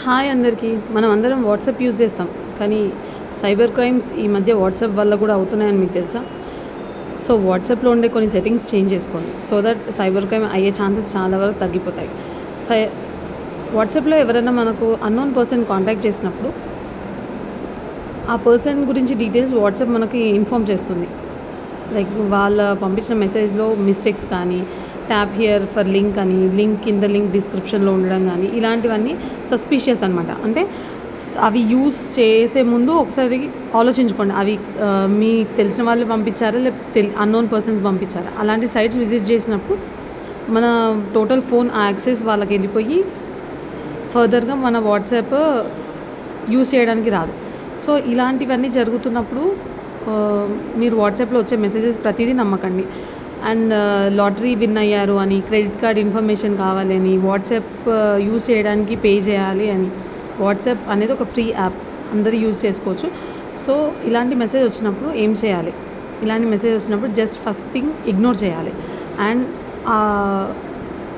Hi అందరికీ. మనం అందరం వాట్సాప్ యూజ్ చేస్తాం, కానీ సైబర్ క్రైమ్స్ ఈ మధ్య వాట్సాప్ వల్ల కూడా అవుతున్నాయని మీకు తెలుసా? సో వాట్సాప్లో ఉండే కొన్ని సెట్టింగ్స్ చేంజ్ చేసుకోండి, సో దట్ సైబర్ క్రైమ్ అయ్యే ఛాన్సెస్ చాలా వరకు తగ్గిపోతాయి. వాట్సాప్లో ఎవరైనా మనకు అన్నోన్ పర్సన్ కాంటాక్ట్ చేసినప్పుడు ఆ పర్సన్ గురించి డీటెయిల్స్ వాట్సాప్ మనకి ఇన్ఫామ్ చేస్తుంది. లైక్ వాళ్ళ పంపించిన మెసేజ్లో మిస్టేక్స్ కానీ, ట్యాప్ హియర్ ఫర్ లింక్ అని, లింక్ కింద లింక్ డిస్క్రిప్షన్లో ఉండడం కానీ, ఇలాంటివన్నీ సస్పిషియస్ అనమాట. అంటే అవి యూస్ చేసే ముందు ఒకసారి ఆలోచించుకోండి, అవి మీకు తెలిసిన వాళ్ళు పంపించారా లేకపోతే అన్నోన్ పర్సన్స్ పంపించారా. అలాంటి సైట్స్ విజిట్ చేసినప్పుడు మన టోటల్ ఫోన్ యాక్సెస్ వాళ్ళకి వెళ్ళిపోయి ఫర్దర్గా మన వాట్సాప్ యూస్ చేయడానికి రాదు. సో ఇలాంటివన్నీ జరుగుతున్నప్పుడు మీరు వాట్సాప్లో వచ్చే మెసేజెస్ ప్రతిదీ నమ్మకండి. అండ్ లాటరీ విన్ అయ్యారు అని, క్రెడిట్ కార్డ్ ఇన్ఫర్మేషన్ కావాలి అని, వాట్సాప్ యూస్ చేయడానికి పే చేయాలి అని. వాట్సాప్ అనేది ఒక ఫ్రీ యాప్, అందరూ యూజ్ చేసుకోవచ్చు. సో ఇలాంటి మెసేజ్ వచ్చినప్పుడు ఏం చేయాలి? ఇలాంటి మెసేజ్ వచ్చినప్పుడు జస్ట్ ఫస్ట్ థింగ్ ఇగ్నోర్ చేయాలి. అండ్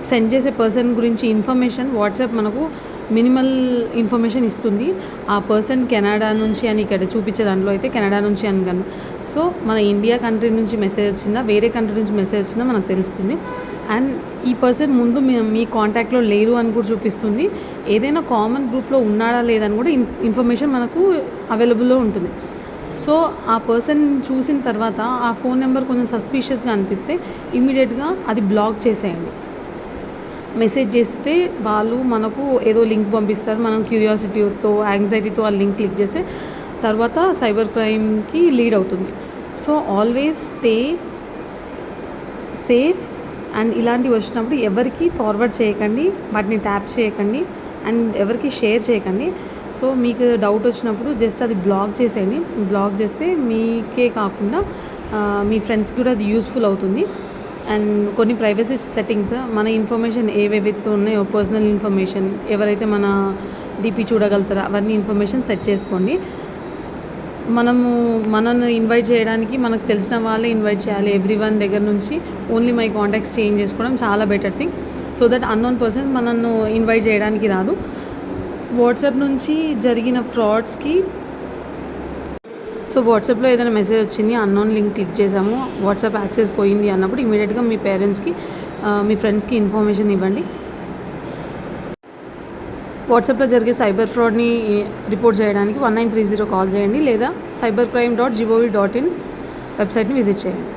సెండ్ చేసే పర్సన్ గురించి ఇన్ఫర్మేషన్ వాట్సాప్ మనకు మినిమల్ ఇన్ఫర్మేషన్ ఇస్తుంది. ఆ పర్సన్ కెనడా నుంచి అని ఇక్కడ చూపించే దాంట్లో అయితే కెనడా నుంచి అని కానీ, సో మన ఇండియా కంట్రీ నుంచి మెసేజ్ వచ్చిందా, వేరే కంట్రీ నుంచి మెసేజ్ వచ్చిందా మనకు తెలుస్తుంది. అండ్ ఈ పర్సన్ ముందు మీ కాంటాక్ట్లో లేరు అని కూడా చూపిస్తుంది. ఏదైనా కామన్ గ్రూప్లో ఉన్నాడా లేదని కూడా ఇన్ఫర్మేషన్ మనకు అవైలబుల్లో ఉంటుంది. సో ఆ పర్సన్ చూసిన తర్వాత ఆ ఫోన్ నెంబర్ కొంచెం సస్పీషియస్గా అనిపిస్తే ఇమీడియట్గా అది బ్లాక్ చేసేయండి. మెసేజ్ చేస్తే వాళ్ళు మనకు ఏదో లింక్ పంపిస్తారు, మనం క్యూరియాసిటీతో యాంగ్జైటీతో ఆ లింక్ క్లిక్ చేస్తే తర్వాత సైబర్ క్రైమ్కి లీడ్ అవుతుంది. So always stay safe. And ఇలాంటివి వచ్చినప్పుడు ఎవరికి ఫార్వర్డ్ చేయకండి, వాటిని ట్యాప్ చేయకండి అండ్ ఎవరికి షేర్ చేయకండి. సో మీకు డౌట్ వచ్చినప్పుడు జస్ట్ అది బ్లాక్ చేసేయండి. బ్లాక్ చేస్తే మీకే కాకుండా మీ ఫ్రెండ్స్కి కూడా అది యూస్ఫుల్ అవుతుంది. అండ్ కొన్ని ప్రైవసీ సెట్టింగ్స్, మన ఇన్ఫర్మేషన్ ఏవేవైతే ఉన్నాయో పర్సనల్ ఇన్ఫర్మేషన్, ఎవరైతే మన డిపి చూడగలుగుతారో అవన్నీ ఇన్ఫర్మేషన్ సెట్ చేసుకోండి. మనల్ని ఇన్వైట్ చేయడానికి మనకు తెలిసిన వాళ్ళే ఇన్వైట్ చేయాలి. ఎవ్రీవన్ దగ్గర నుంచి ఓన్లీ మై కాంటాక్ట్స్ చేంజ్ చేసుకోవడం చాలా better thing, so that unknown persons మనల్ని ఇన్వైట్ చేయడానికి రాదు. వాట్సాప్ నుంచి జరిగిన ఫ్రాడ్స్కి, సో వాట్సాప్లో ఏదైనా మెసేజ్ వచ్చింది, అన్నోన్ లింక్ క్లిక్ చేసాము, వాట్సాప్ యాక్సెస్ పోయింది అన్నప్పుడు ఇమీడియట్గా మీ పేరెంట్స్కి, మీ ఫ్రెండ్స్కి ఇన్ఫర్మేషన్ ఇవ్వండి. వాట్సాప్లో జరిగే సైబర్ ఫ్రాడ్ని రిపోర్ట్ చేయడానికి 1930 కాల్ చేయండి, లేదా cybercrime.gov.in వెబ్సైట్ని విజిట్ చేయండి.